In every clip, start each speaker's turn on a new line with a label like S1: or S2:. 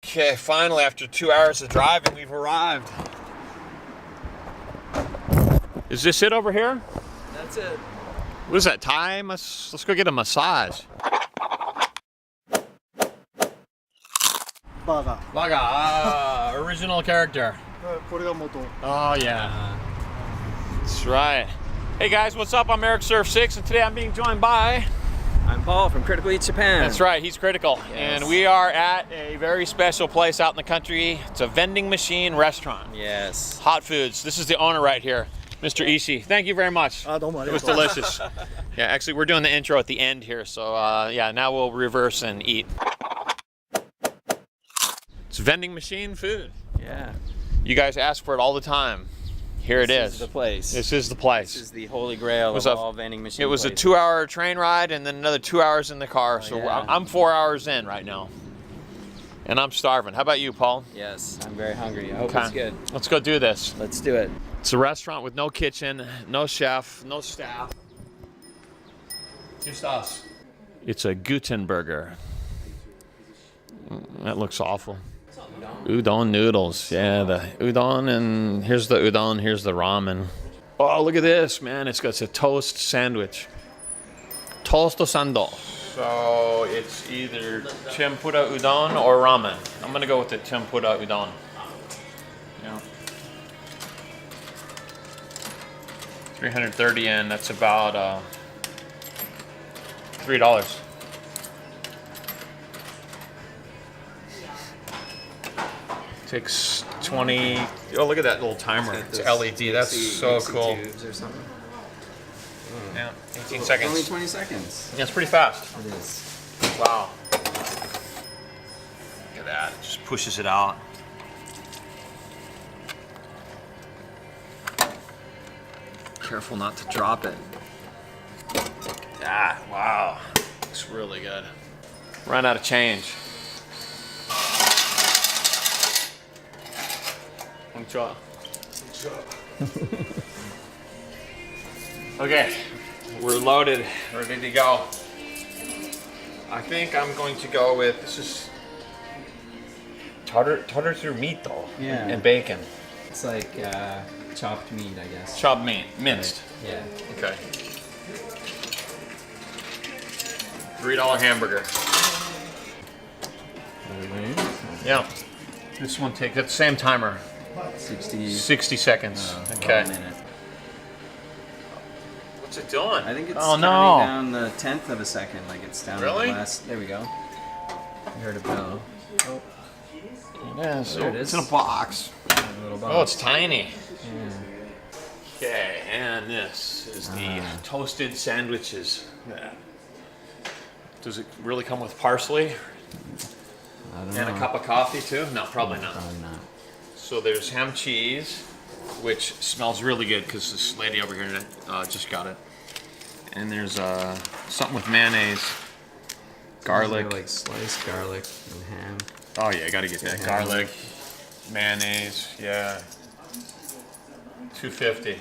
S1: Okay, finally, after 2 hours of driving, we've arrived. Is this it over here?
S2: That's it.
S1: What is that, Thai? Let's go get a massage.
S3: Baga.
S1: Vaga, original character.
S3: これが元。
S1: Oh, yeah. That's right. Hey guys, what's up? I'm Eric Surf 6, and today I'm being joined by...
S2: I'm Paul from Critical Eat Japan.
S1: That's right, he's Critical.
S2: Yes.
S1: And we are at a very special place out in the country. It's a vending machine restaurant.
S2: Yes.
S1: Hot Foods. This is the owner right here, Mr. Ishii. Thank you very much. It was delicious. Yeah, actually, we're doing the intro at the end here, so yeah, now we'll reverse and eat. It's vending machine food.
S2: Yeah.
S1: You guys ask for it all the time. Here it is.
S2: This is the place.
S1: This is the place.
S2: This is the holy grail of all vending machine
S1: It was
S2: places.
S1: a 2-hour train ride and then another 2 hours in the car. So
S2: yeah.
S1: I'm 4 hours in right now. And I'm starving. How about you, Paul?
S2: Yes, I'm very hungry. I hope it's good.
S1: Let's go do this.
S2: Let's do it.
S1: It's a restaurant with no kitchen, no chef, no staff. Just us. It's a Gutenberger. That looks awful. Udon noodles. Yeah, the udon, and here's the udon, here's the ramen. Oh, look at this, man. It's got a toast sandwich. Toast sando. So it's either tempura udon or ramen. I'm gonna go with the tempura udon. Yeah. 330 yen, that's about $3. Takes 20. Oh, look at that little timer. It's LED. That's so cool.
S2: Tubes or something.
S1: Yeah, 18 seconds.
S2: Only 20 seconds.
S1: Yeah, it's pretty fast.
S2: It is.
S1: Wow. Look at that. It just pushes it out. Careful not to drop it. Ah, wow. Looks really good. Ran out of change. Konnichiwa. Okay, we're loaded, ready to go. I think I'm going to go with, this is tartar meat though,
S2: Yeah.
S1: and bacon.
S2: It's like chopped meat, I guess.
S1: Chopped meat, minced.
S2: Yeah.
S1: Okay. $3 hamburger. Yeah. This one takes, that's the same timer. 60 seconds. Okay.
S2: 1 minute.
S1: What's it doing?
S2: I think it's
S1: counting
S2: down the 10th of a second. Like it's down
S1: Really?
S2: to the last. There we go. I heard a bell. Oh,
S1: Yeah, so
S2: there it is.
S1: it's in a box.
S2: a little box.
S1: Oh, it's tiny.
S2: Yeah.
S1: Okay, and this is the toasted sandwiches. Yeah. Does it really come with parsley?
S2: I don't
S1: And
S2: know.
S1: a cup of coffee too? No, probably not.
S2: Probably not.
S1: So there's ham cheese, which smells really good because this lady over here just got it. And there's something with mayonnaise, garlic.
S2: Like sliced garlic and ham.
S1: Oh yeah, gotta get that. Garlic, mayonnaise, yeah. $2.50.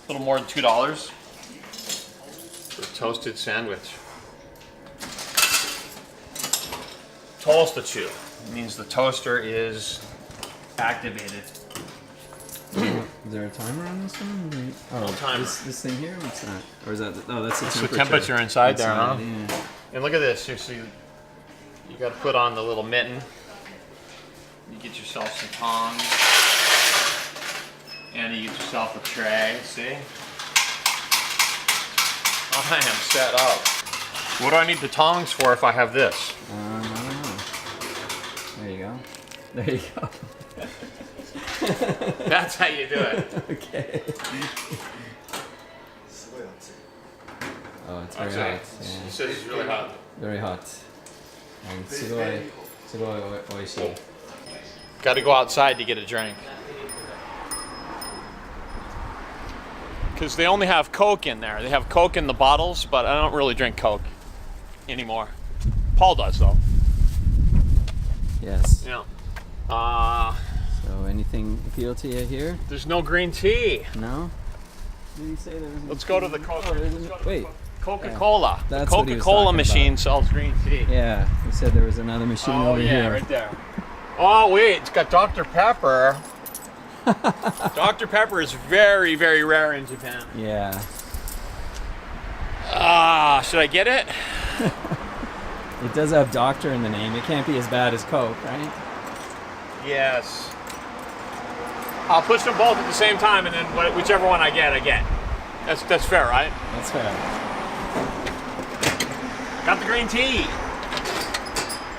S1: Little more than $2 for a toasted sandwich. Toast-a-chew means the toaster is activated.
S2: Is there a timer on this one? Oh,
S1: timer.
S2: This thing here? What's that? Or is that? Oh, that's the
S1: It's
S2: temperature.
S1: the temperature inside there, huh?
S2: Yeah.
S1: And look at this. You see, you got to put on the little mitten. You get yourself some tongs, and you get yourself a tray. See? I am set up. What do I need the tongs for if I have this?
S2: I don't know. There you go. There you go.
S1: That's how you do it.
S2: Okay. Oh, it's very hot.
S1: It says it's really hot.
S2: Very hot. And すごい美味しい.
S1: Got to go outside to get a drink. Because they only have Coke in there. They have Coke in the bottles, but I don't really drink Coke anymore. Paul does, though.
S2: Yes.
S1: Yeah.
S2: So anything appeal to you here?
S1: There's no green tea.
S2: No? Did he say there was?
S1: Let's go to the Coke.
S2: Wait.
S1: Coca-Cola. The
S2: That's what he was
S1: Coca-Cola
S2: talking
S1: machine sells green tea.
S2: Yeah, he said there was another machine over here.
S1: Right there. Oh wait, it's got Dr. Pepper. Dr. Pepper is very, very rare in Japan.
S2: Yeah.
S1: Should I get it?
S2: It does have doctor in the name. It can't be as bad as Coke, right?
S1: Yes. I'll push them both at the same time, and then whichever one I get, I get. That's fair, right?
S2: That's fair.
S1: Got the green tea.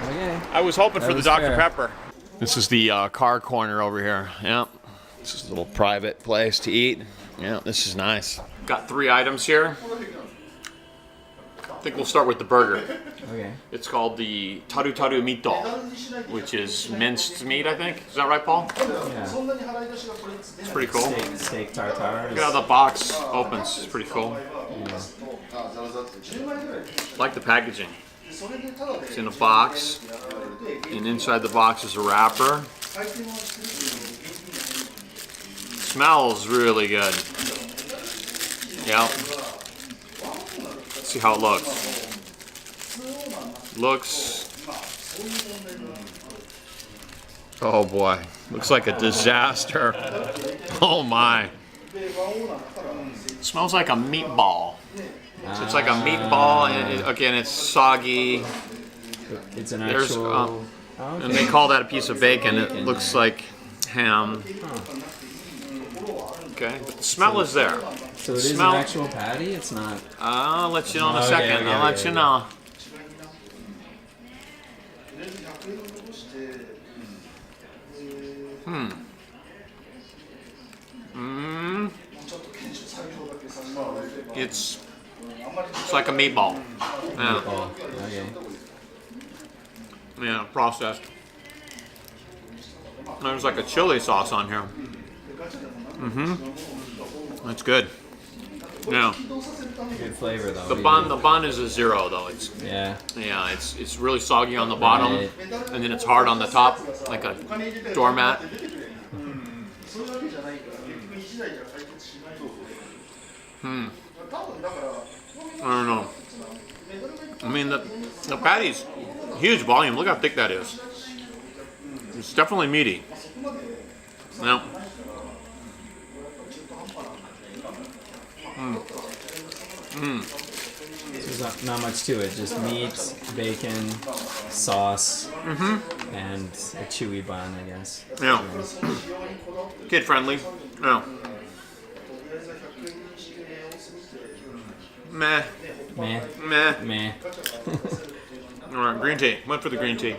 S2: Okay.
S1: I was hoping
S2: That
S1: for the
S2: was
S1: Dr.
S2: fair.
S1: Pepper. This is the car corner over here. Yeah. This is a little private place to eat. Yeah, this is nice. Got 3 items here. I think we'll start with the burger.
S2: Okay.
S1: It's called the taru taru mito, which is minced meat, I think. Is that right, Paul?
S2: Yeah.
S1: It's pretty cool.
S2: Steak tartare.
S1: Look at how the box opens. It's pretty cool.
S2: Yeah.
S1: I like the packaging. It's in a box, and inside the box is a wrapper. Smells really good. Yep. Let's see how it looks. Oh boy, looks like a disaster. Oh my. It smells like a meatball. So it's like a meatball, and again, it's soggy.
S2: It's an
S1: There's,
S2: actual... okay.
S1: And they call that a piece of bacon. It looks like ham. Okay, but the smell is there.
S2: So it is an actual patty? It's not...
S1: I'll let you know in a
S2: Okay,
S1: second.
S2: okay,
S1: I'll let
S2: okay,
S1: you
S2: okay.
S1: know. It's like a meatball. Yeah,
S2: Oh, okay.
S1: yeah, processed. There's like a chili sauce on here. That's good. Yeah.
S2: Good flavor though.
S1: The bun is a 0 though.
S2: Yeah.
S1: Yeah, it's really soggy on the bottom,
S2: Right.
S1: and then it's hard on the top, like a doormat. I don't know. I mean, the patty's huge volume. Look how thick that is. It's definitely meaty. Now,
S2: There's not much to it. Just meat, bacon, sauce, and a chewy bun, I guess.
S1: yeah, kid friendly. Yeah. Meh,
S2: Meh.
S1: meh.
S2: Meh.
S1: All right, green tea. Went for the green tea.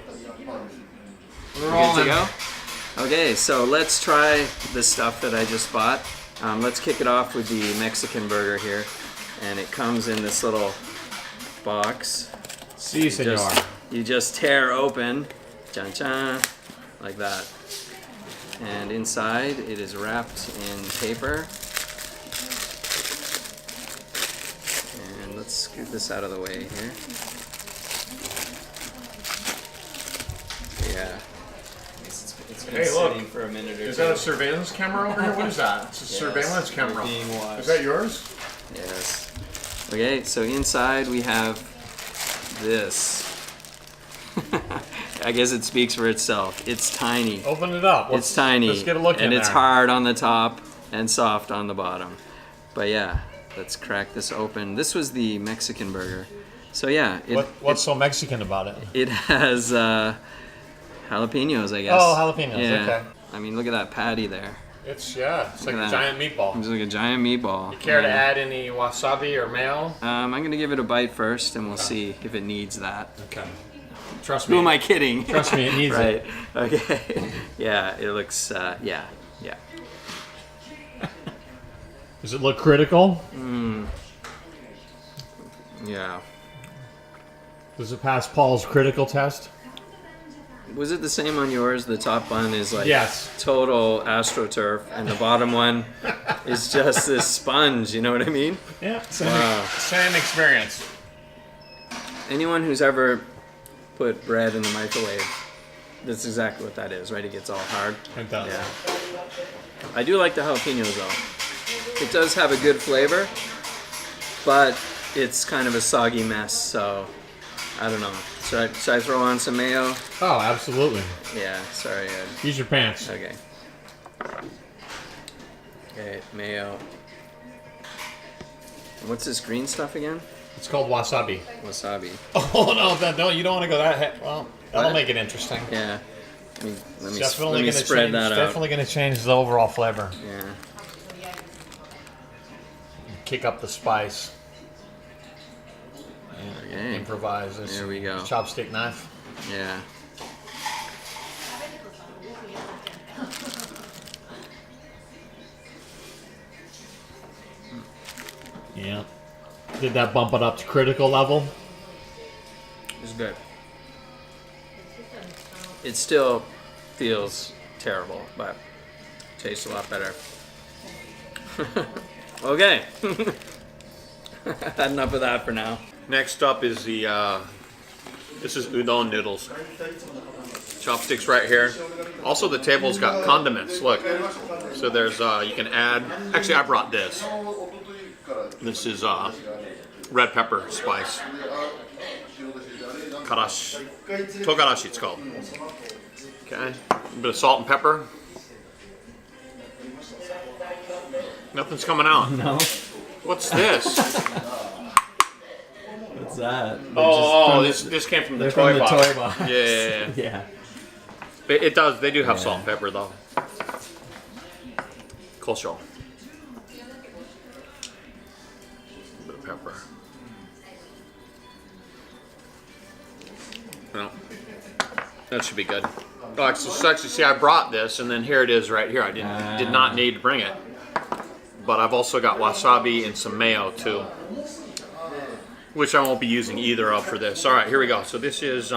S2: Good to go? Okay, so let's try the stuff that I just bought. Let's kick it off with the Mexican burger here. And it comes in this little box.
S1: Si, senor.
S2: You just tear open, chan chan, like that. And inside it is wrapped in paper. And let's scoot this out of the way here. Yeah. It's been
S1: Hey, look.
S2: sitting for a minute or
S1: Is
S2: two.
S1: that a surveillance camera over here? What is that? It's a surveillance camera.
S2: We're being watched.
S1: Is that yours?
S2: Yes. Okay, so inside we have this. I guess it speaks for itself. It's tiny.
S1: Open it up.
S2: It's tiny.
S1: Let's get a look
S2: and
S1: in
S2: it's
S1: there.
S2: hard on the top and soft on the bottom. But yeah, let's crack this open. This was the Mexican burger. So yeah,
S1: What's so Mexican about it?
S2: it has jalapenos, I guess.
S1: Oh, jalapenos,
S2: Yeah.
S1: okay.
S2: I mean, look at that patty there.
S1: It's like
S2: at
S1: a
S2: that.
S1: giant meatball.
S2: It's like a giant meatball.
S1: Care to
S2: Yeah.
S1: add any wasabi or mayo?
S2: I'm gonna give it a bite first, and we'll see if it needs that.
S1: Okay. Trust
S2: Who
S1: me.
S2: am I kidding?
S1: Trust me, it needs
S2: right.
S1: it.
S2: Okay. Yeah, it looks. Yeah.
S1: Does it look critical?
S2: Yeah.
S1: Does it pass Paul's critical test?
S2: Was it the same on yours? The top bun is like
S1: Yes.
S2: total AstroTurf, and the bottom one is just this sponge. You know what I mean?
S1: Yeah.
S2: Wow.
S1: Same experience.
S2: Anyone who's ever put bread in the microwave, that's exactly what that is, right? It gets all hard.
S1: It does.
S2: Yeah. I do like the jalapenos though. It does have a good flavor, but it's kind of a soggy mess, so I don't know. Should I throw on some mayo?
S1: Oh, absolutely.
S2: Yeah, sorry.
S1: Use your pants.
S2: Okay. Okay, mayo. And what's this green stuff again?
S1: It's called wasabi.
S2: Wasabi.
S1: Oh no, you don't want to go that. Well, that'll
S2: What?
S1: make it interesting.
S2: Yeah. Let me
S1: Definitely
S2: spread that out.
S1: Definitely going to change the overall flavor.
S2: Yeah.
S1: Kick up the spice.
S2: Okay.
S1: Improvise. This
S2: There we go.
S1: Chopstick knife.
S2: Yeah.
S1: Yeah. Did that bump it up to critical level?
S2: It's good. It still feels terrible, but tastes a lot better. Okay. Had enough of that for now.
S1: Next up is the, this is udon noodles. Chopsticks right here. Also the table's got condiments, look. So there's, you can add, actually I brought this. This is red pepper spice. Karashi. Togarashi it's called. Okay, a bit of salt and pepper. Nothing's coming out.
S2: No.
S1: What's this?
S2: What's that?
S1: This came from the
S2: They're
S1: toy
S2: from the
S1: box.
S2: toy box.
S1: Yeah.
S2: Yeah.
S1: It does. They do have salt and pepper though. Coleslaw. A bit of pepper. No. That should be good. Oh, actually, see, I brought this, and then here it is right here. I did not need to bring it, but I've also got wasabi and some mayo too, which I won't be using either of for this. All right, here we go. So this is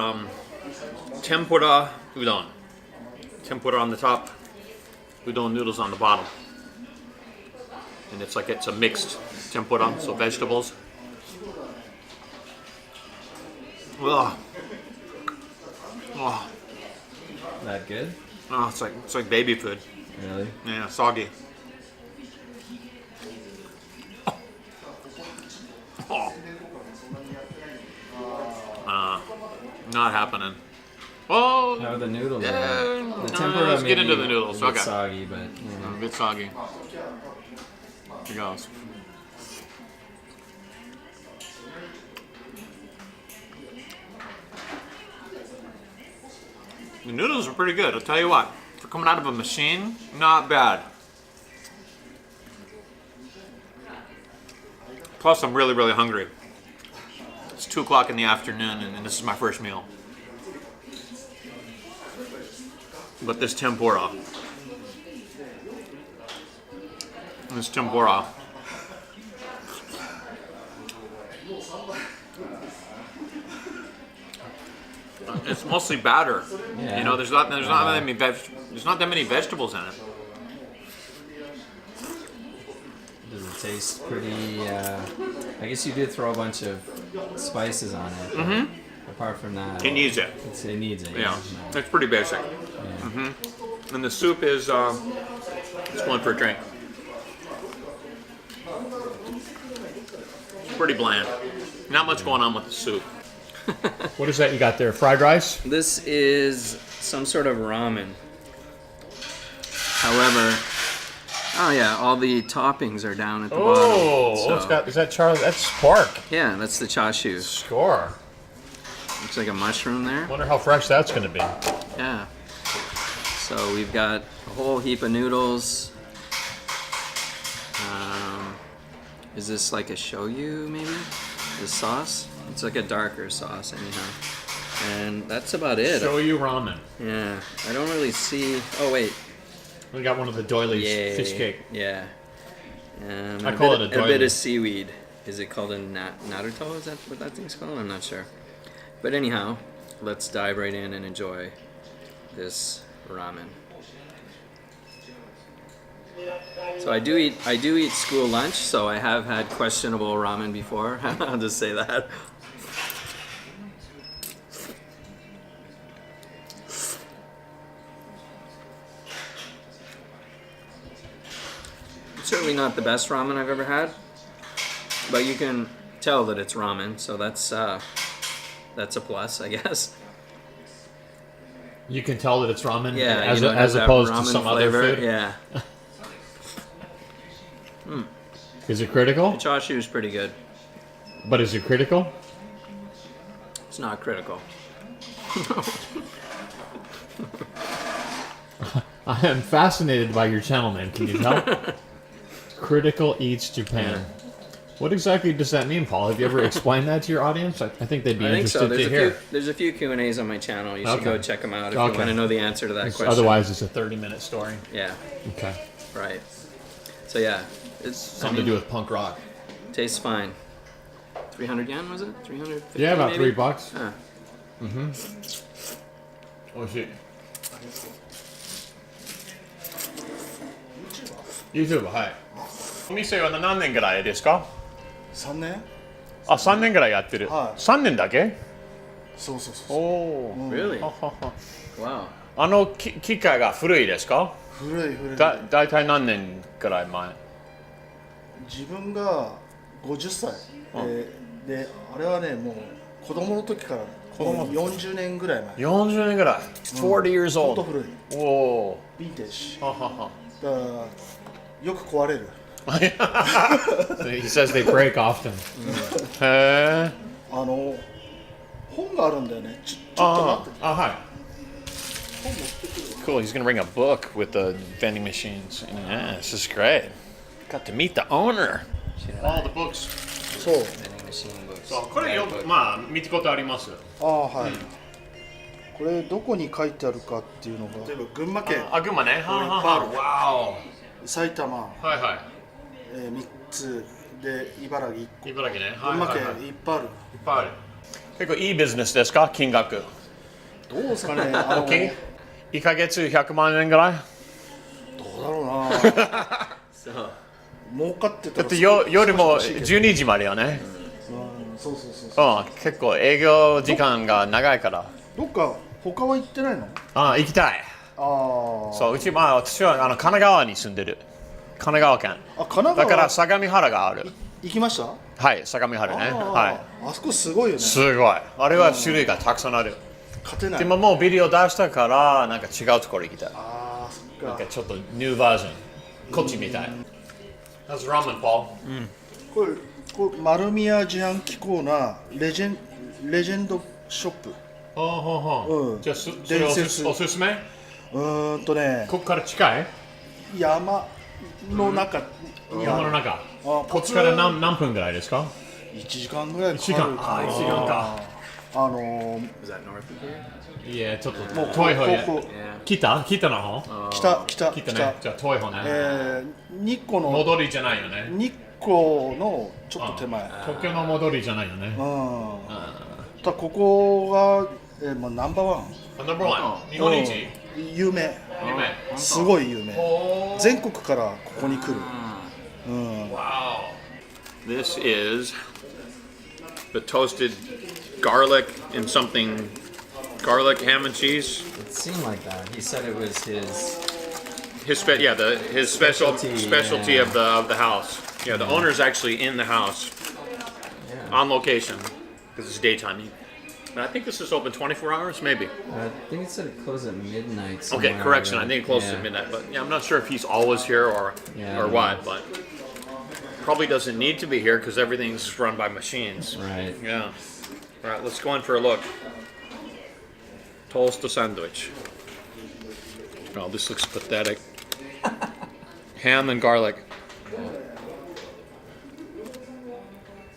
S1: tempura udon. Tempura on the top, udon noodles on the bottom, and it's a mixed tempura, so vegetables. Ugh. Oh.
S2: That good?
S1: Oh, it's like baby food.
S2: Really?
S1: Yeah, soggy. Oh. Not happening. Oh.
S2: How are the noodles?
S1: Yeah.
S2: The tempura
S1: Let's get
S2: maybe
S1: into the noodles.
S2: a bit
S1: Okay.
S2: soggy, but
S1: A bit soggy. Here goes. The noodles are pretty good. I'll tell you what. For coming out of a machine, not bad. Plus, I'm really, really hungry. It's 2 o'clock in the afternoon, and this is my first meal. But this tempura. It's mostly batter.
S2: Yeah.
S1: You know, there's not that many vegetables in it.
S2: does it taste pretty? I guess you did throw a bunch of spices on it. Mm-hmm. Apart from that,
S1: It needs it.
S2: it needs it.
S1: Yeah, it's pretty basic.
S2: Yeah.
S1: And the soup is it's one for a drink. It's pretty bland. Not much going on with the soup. What is that you got there? Fried rice?
S2: This is some sort of ramen. However, oh yeah, all the toppings are down at the bottom.
S1: It's got, is that Charlie? That's pork.
S2: Yeah, that's the chashu.
S1: Score.
S2: Looks like a mushroom there.
S1: Wonder how fresh that's going to be.
S2: Yeah. So we've got a whole heap of noodles. Is this like a shoyu maybe? The sauce? It's like a darker sauce anyhow. And that's about it.
S1: Shoyu ramen.
S2: Yeah. I don't really see... Oh wait.
S1: We got one of the doilies.
S2: Yay.
S1: Fish cake.
S2: Yeah.
S1: I call it a
S2: A
S1: doily.
S2: bit of seaweed. Is it called a naruto? Is that what that thing's called? I'm not sure. But anyhow, let's dive right in and enjoy this ramen. So I do eat school lunch, so I have had questionable ramen before. I'll just say that. It's certainly not the best ramen I've ever had, but you can tell that it's ramen, so that's a plus, I guess.
S1: You can tell that it's ramen
S2: Yeah,
S1: as,
S2: you know, it has
S1: as
S2: that
S1: opposed to
S2: ramen
S1: some
S2: flavor.
S1: other food.
S2: Yeah,
S1: Is it critical?
S2: the chashu is pretty good.
S1: But is it critical?
S2: It's not critical.
S1: I am fascinated by your channel name. Can you tell? Critical Eats Japan. What exactly does that mean, Paul? Have you ever explained that to your audience? I think they'd be
S2: I think
S1: interested
S2: so.
S1: to hear.
S2: There's a few Q&As on my channel. You should
S1: Okay.
S2: go check them out if you
S1: Okay.
S2: want to know the answer to that question.
S1: Otherwise, it's a 30-minute story.
S2: Yeah,
S1: Okay.
S2: right. So yeah, it's
S1: Something to do with punk rock.
S2: tastes fine. 300 yen was it? 350.
S1: Yeah, about
S2: maybe?
S1: $3.
S2: Huh.
S1: Oishii. YouTube はい。お店は何年ぐらいですか？
S3: 3年
S1: あ、3年ぐらいやってる。
S3: はい
S1: 3年だけ？
S3: そうそうそ
S1: お
S3: う
S1: お。
S2: Really?
S1: ははは
S2: Wow.
S1: 機械が古いですか？
S3: 古い
S1: だいたい何年ぐらい前？
S3: 自分が50歳、であれはねもう子供の時からもう40年ぐらい前
S1: 40年ぐらい。40 years
S3: ほんと
S1: old。
S3: 古い
S1: おお。
S3: ヴィンテージ
S1: ははは。
S3: だからよく壊れる
S1: He says they break often. へえ。
S3: 本があるんだよねちょっと待って
S1: あ、はい。Cool. He's gonna bring a book with the vending machines. Yeah, this is great. Got to meet the owner. All the books.
S3: そう
S2: Vending machine books.
S1: そう、これよくまあ見たことあります。
S3: ああはい、これどこに書いてあるかっていうのが例えば群馬県
S1: あ、群馬ね。はは。Wow.
S3: 埼玉、
S1: はいはい。
S3: 3つで茨城1個
S1: 茨城ね。
S3: 群馬県いっぱいある、
S1: いっぱいある。結構いいビジネスですか？金額。
S3: どうですかね
S1: 1ヶ月100万円ぐらい？
S3: どうだろうな
S2: So,
S3: 儲かってたら
S1: だって夜も12時までよね。
S3: そうそうそうそう
S1: 結構営業時間が長いから。
S3: どっか他は行ってないの
S1: 行きたい。
S3: ああ
S1: そう、私は神奈川に住んでる。神奈川県。
S3: 神奈川
S1: だから相模原がある。
S3: 行きました
S1: はい、相模原ね。は
S3: あそこすごいよ
S1: い。
S3: ね
S1: すごい。あれは種類がたくさんある。
S3: 勝てない
S1: でももうビデオ出したからなんか違うところ行きたい。
S3: ああそっか
S1: なんかちょっとニューバージョン。こっちみたい。How's ramen, Paul?
S3: これ丸宮自販機構なレジェンドショップ
S1: じゃあそれおすすめ？
S3: ね
S1: ここから近い？
S3: 山の中、
S1: 山の中。
S3: こ
S1: こっちから何分ぐらいですか
S3: 1時間ぐらいかかるかな
S1: 1時間か。
S2: is that north of here?
S1: いや、ちょっと遠い方や。北の方？
S3: 北
S1: 北ね。じゃあ遠い方ね。
S3: 日光の
S1: 戻りじゃないよね。
S3: 日光のちょっと手前
S1: 東京の戻りじゃないよね。
S3: ただここが、ナンバーワン
S1: ナンバーワン。日本一？
S3: 有名すごい有名全国からここに来る
S1: Wow. This is the toasted garlic and something garlic ham and cheese.
S2: It seemed like that. He said it was his.
S1: His specialty of the house. Yeah, the owner's actually in the house on location because it's daytime. And I think this is open 24 hours, maybe.
S2: I think it said it closed at midnight.
S1: Okay, correction. I think it closes at midnight, but yeah, I'm not sure if he's always here or what, but probably doesn't need to be here because everything's run by machines.
S2: Right.
S1: Yeah. All right, let's go in for a look. Toast sandwich. Oh, this looks pathetic. Ham and garlic.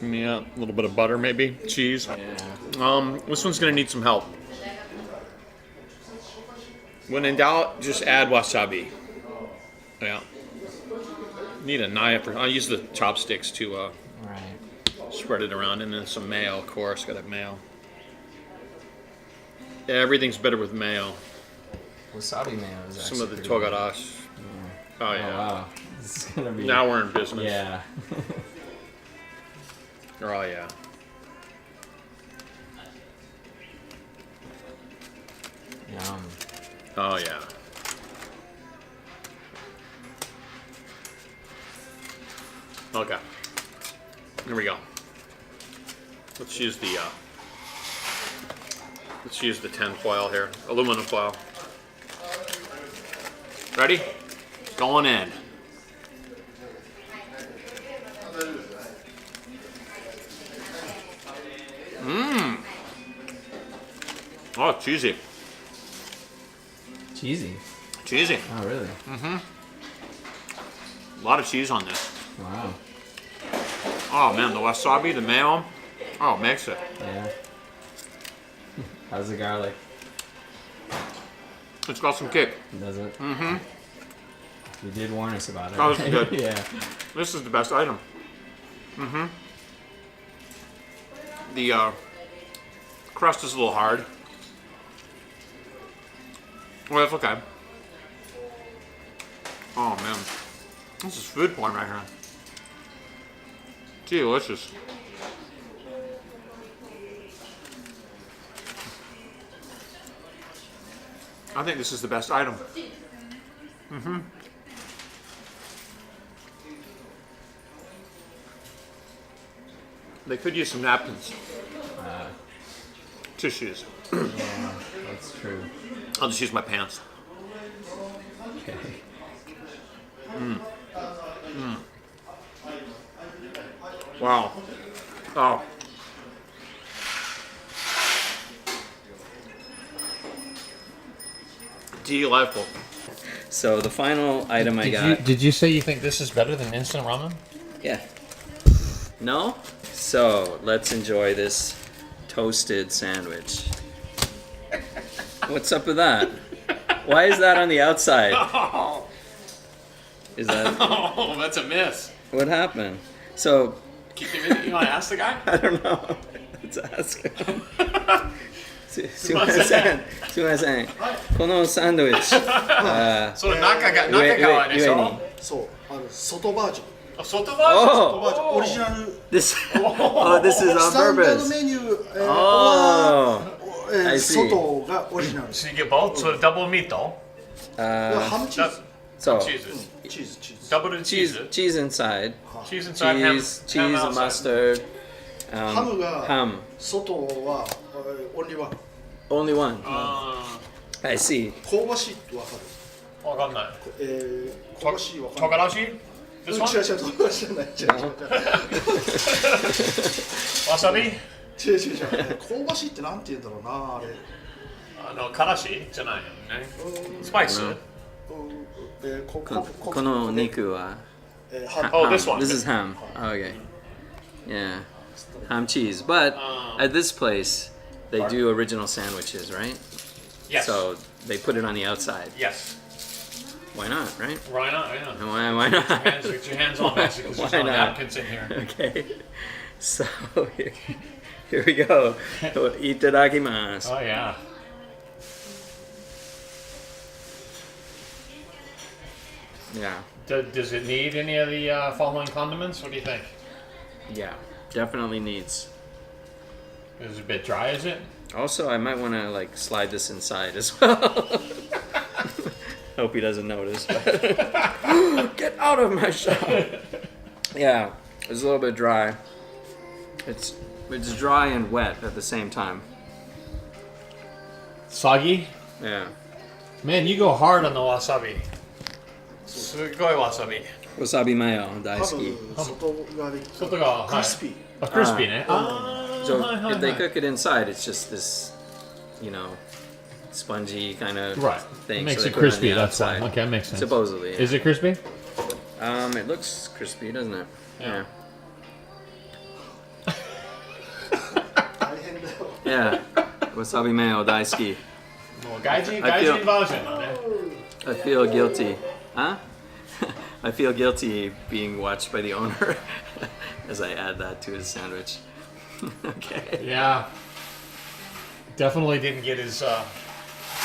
S1: Yeah, a little bit of butter, maybe cheese. This one's gonna need some help. When in doubt, just add wasabi. Yeah. Need a knife. I'll use the chopsticks to spread it around, and then some mayo, of course. Gotta have mayo. Yeah, everything's better with mayo.
S2: Wasabi mayo is actually
S1: Some of the
S2: pretty
S1: togarash. Oh
S2: good.
S1: yeah.
S2: Oh, wow. This is gonna be.
S1: Now we're in business.
S2: Yeah.
S1: Oh yeah.
S2: Yum.
S1: Oh yeah. Okay. Here we go. Let's use the tin foil here, aluminum foil. Ready? Going in. Oh, cheesy.
S2: Cheesy.
S1: Cheesy.
S2: Oh, really?
S1: A lot of cheese on this.
S2: Wow.
S1: Oh man, the wasabi, the mayo. Oh, it makes it.
S2: Yeah. How's the garlic?
S1: It's got some kick.
S2: Does it? Mm-hmm. You did warn us about it.
S1: Oh, this is good.
S2: Yeah.
S1: This is the best item. The crust is a little hard. Well, that's okay. Oh man, this is food porn right here. Delicious. I think this is the best item. They could use some napkins. Tissues.
S2: Yeah, that's true.
S1: I'll just use my pants.
S2: Okay.
S1: Wow. Oh. Delightful.
S2: So the final item I got.
S1: Did you say you think this is better than instant ramen?
S2: Yeah. No? So let's enjoy this toasted sandwich. What's up with that? Why is that on the outside?
S1: Oh,
S2: Is that
S1: oh that's a miss.
S2: what happened? So
S1: You want to ask the guy?
S2: I don't know. Let's ask him. すいません。すいません。このサンドイッチ。
S1: その中側でしょ？
S3: そう外バージョン
S1: 外バージョン。
S2: Oh,
S3: 外バージョンオリジナル
S2: this. Oh, this is on
S3: スタンダード
S2: purpose.
S3: メニュー、
S2: Oh, I see.
S3: 外がオリジナル
S1: So you get both? So double meat though?
S3: ハムチーズ
S2: So
S1: チーズ。
S3: チーズ
S1: Double cheese.
S2: cheese inside.
S1: Cheese inside, ham
S2: Cheese,
S1: outside.
S2: mustard.
S3: ハムが
S2: Ham.
S3: 外はオンリーワン
S2: Only one.
S1: あ
S2: I see.
S3: 香ばしいってわかる
S1: ー、わかんない。
S3: 香ばしいわか
S1: 唐
S3: る
S1: 辛子？ This
S3: 違う
S1: one?
S3: 違う唐辛子じゃない違う
S1: わさび？
S3: 違う香ばしいってなんて言うんだろうなあれ
S1: からしじゃないよね。スパイス？
S2: この肉は
S1: Oh,
S2: ham.
S1: this one.
S2: This is ham. Oh, okay. Yeah. Ham cheese. But at this place, they do original sandwiches, right?
S1: Yes.
S2: So they put it on the outside.
S1: Yes.
S2: Why not, right?
S1: Why not? Yeah.
S2: Why not?
S1: Get your hands on that because there's
S2: Why
S1: no
S2: not?
S1: napkins in here.
S2: Okay. So here we go. Itadakimasu.
S1: Oh yeah.
S2: Yeah.
S1: Does it need any of the following condiments? What do you think?
S2: Yeah. Definitely needs.
S1: Is it a bit dry? Is it?
S2: Also, I might want to like slide this inside as well. Hope he doesn't notice. But get out of my shop. Yeah, it's a little bit dry. It's dry and wet at the same time.
S1: Soggy?
S2: Yeah.
S1: Man, you go hard on the wasabi. Sugoi wasabi.
S2: Wasabi mayo,
S3: 多
S2: daisuki.
S3: 分外側で
S1: 外側
S3: クリスピー
S1: A crispy, ne?
S2: So if they cook it inside, it's just this, you know, spongy kind of
S1: Right.
S2: thing.
S1: It makes
S2: so
S1: it
S2: they put on
S1: crispy,
S2: the
S1: that's why.
S2: outside.
S1: Okay, that makes sense.
S2: Supposedly. Yeah.
S1: Is it crispy?
S2: It looks crispy, doesn't it?
S1: Yeah.
S3: 大変だよ
S2: Yeah. Wasabi mayo, daisuki.
S1: もう外人
S2: I feel-
S1: バージョンだね。
S2: I feel guilty. Huh? I feel guilty being watched by the owner as I add that to his sandwich. Okay.
S1: Yeah. Definitely didn't get his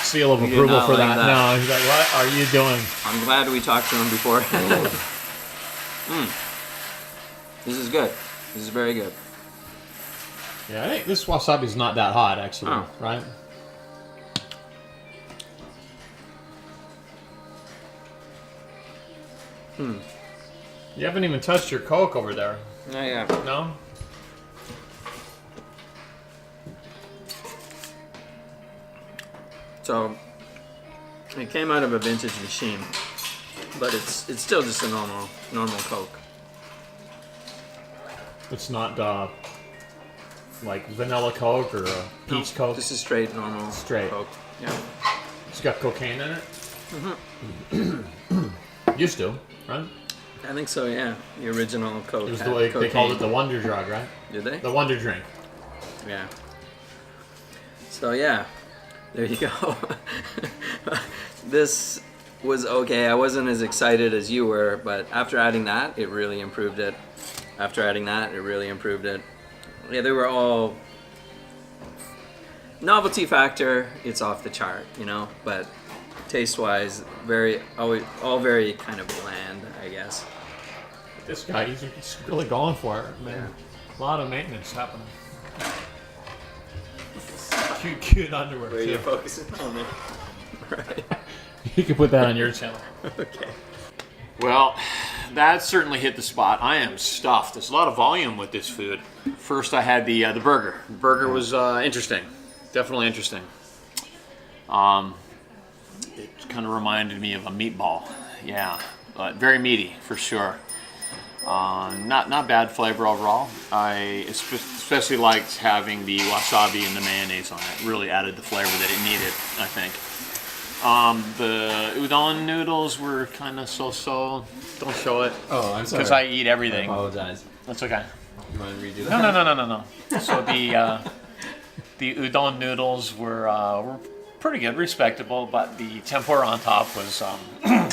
S1: seal of
S2: He did
S1: approval
S2: not
S1: for
S2: like
S1: that.
S2: that.
S1: No, he's like, what are you doing?
S2: I'm glad we talked to him before. This is good. This is very good.
S1: Yeah, I think this wasabi's not that hot, actually,
S2: Oh.
S1: right? You haven't even touched your Coke over there,
S2: Oh, yeah.
S1: no?
S2: So it came out of a vintage machine, but it's still just a normal Coke.
S1: It's not like vanilla Coke or a peach Coke.
S2: This is straight normal Coke. Yeah.
S1: It's got cocaine in it. Used to, right?
S2: I think so. Yeah. The original Coke.
S1: It was they called it the Wonder Drug, right?
S2: Did they?
S1: The Wonder Drink.
S2: Yeah. So yeah, there you go. This was okay. I wasn't as excited as you were, but after adding that, it really improved it. After adding that, it really improved it. Yeah, they were all novelty factor. It's off the chart, you know, but taste-wise, all very kind of bland, I guess.
S1: This guy, he's really going for it, man. A lot of maintenance happening. Cute underwear.
S2: Where you're focusing on there. Right.
S1: You can put that on your channel.
S2: Okay.
S1: Well, that certainly hit the spot. I am stuffed. There's a lot of volume with this food. First, I had the burger. The burger was interesting. Definitely interesting. It kind of reminded me of a meatball. Yeah, but very meaty for sure. Not bad flavor overall. I especially liked having the wasabi and the mayonnaise on it. Really added the flavor that it needed, I think. The udon noodles were kind of so-so. Don't show it.
S2: Oh, I'm sorry.
S1: Because I eat everything.
S2: I apologize.
S1: That's okay.
S2: You want to redo that?
S1: No. So the udon noodles were pretty good, respectable, but the tempura on top was no,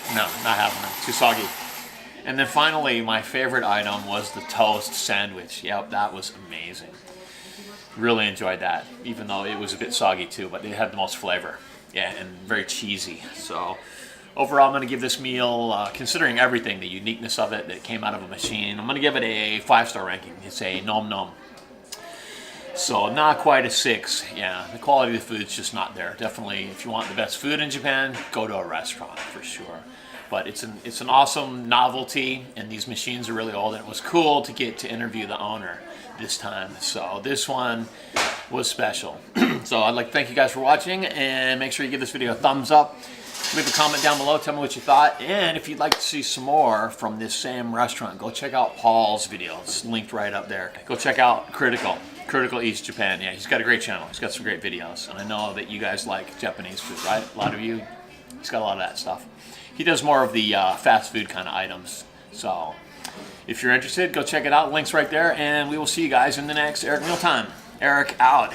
S1: not having it. Too soggy. And then finally, my favorite item was the toast sandwich. Yep, that was amazing. Really enjoyed that, even though it was a bit soggy too, but it had the most flavor. Yeah, and very cheesy. So overall, I'm going to give this meal, considering everything, the uniqueness of it that came out of a machine, I'm going to give it a 5-star ranking. It's a nom nom. So not quite a 6. Yeah, the quality of the food's just not there. Definitely, if you want the best food in Japan, go to a restaurant for sure. But it's an awesome novelty, and these machines are really old, and it was cool to get to interview the owner this time. So this one was special. So I'd like to thank you guys for watching, and make sure you give this video a thumbs up. Leave a comment down below, tell me what you thought, and if you'd like to see some more from this same restaurant, go check out Paul's video. It's linked right up there. Go check out Critical East Japan. Yeah, he's got a great channel. He's got some great videos, and I know that you guys like Japanese food, right? A lot of you. He's got a lot of that stuff. He does more of the fast food kind of items. So if you're interested, go check it out. Link's right there, and we will see you guys in the next Eric Meal Time. Eric out.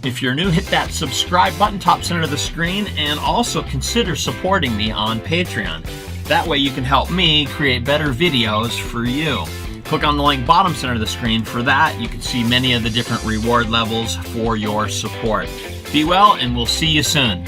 S1: If you're new, hit that subscribe button top center of the screen, and also consider supporting me on Patreon. That way you can help me create better videos for you. Click on the link bottom center of the screen. For that, you can see many of the different reward levels for your support. Be well, and we'll see you soon.